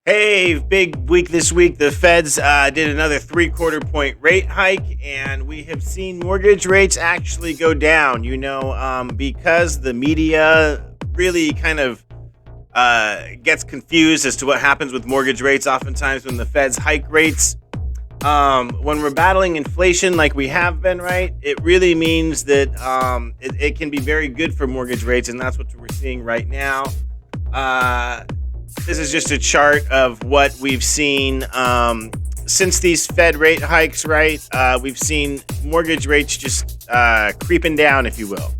Hey, big week this week. The Feds did another 3/4 point rate hike, and we have seen mortgage rates actually go down. Because the media really kind of gets confused as to what happens with mortgage rates. Oftentimes, when the Feds hike rates, when we're battling inflation like we have been, right, it really means that it can be very good for mortgage rates, and that's what we're seeing right now. This is just a chart of what we've seen since these Fed rate hikes, right? We've seen mortgage rates just creeping down, if you will.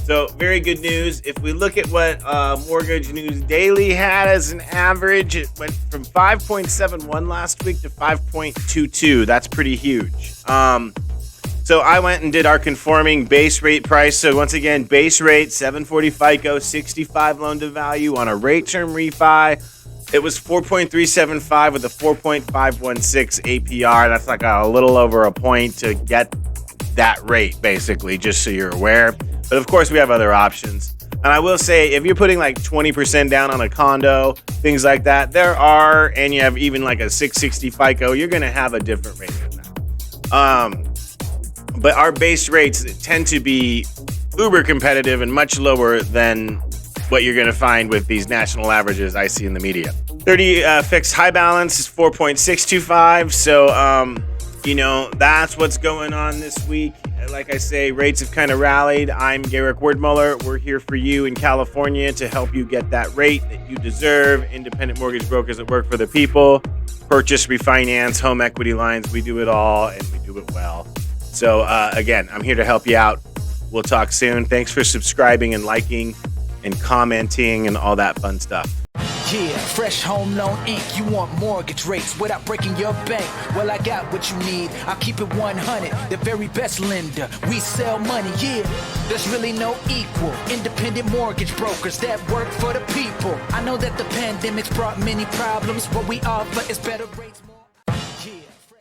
So very good news. If we look at what Mortgage News Daily had as an average, it went from 5.71 last week to 5.22. That's pretty huge. So I went and did our conforming base rate price. So once again, base rate, 740 FICO, 65 loan to value on a rate term refi. It was 4.375 with a 4.516 APR. That's like a little over a point to get that rate, basically, just so you're aware. But of course, we have other options. And I will say, if you're putting like 20% down on a condo, things like that, and you have even like a 660 FICO, you're going to have a different rate than that. But our base rates tend to be uber competitive and much lower than what you're going to find with these national averages I see in the media. 30 fixed high balance is 4.625. So, that's what's going on this week. Like I say, rates have kind of rallied. I'm Garrick Werdmuller. We're here for you in California to help you get that rate that you deserve. Independent mortgage brokers that work for the people. Purchase, refinance, home equity lines. We do it all, and we do it well. So, again, I'm here to help you out. We'll talk soon. Thanks for subscribing and liking and commenting and all that fun stuff. Yeah, Fresh Home Loan Inc. You want mortgage rates without breaking your bank? Well, I got what you need. I'll keep it 100. The very best lender. We sell money, yeah. There's really no equal. Independent mortgage brokers that work for the people. I know that the pandemic's brought many problems. What we offer is better rates, more. Yeah.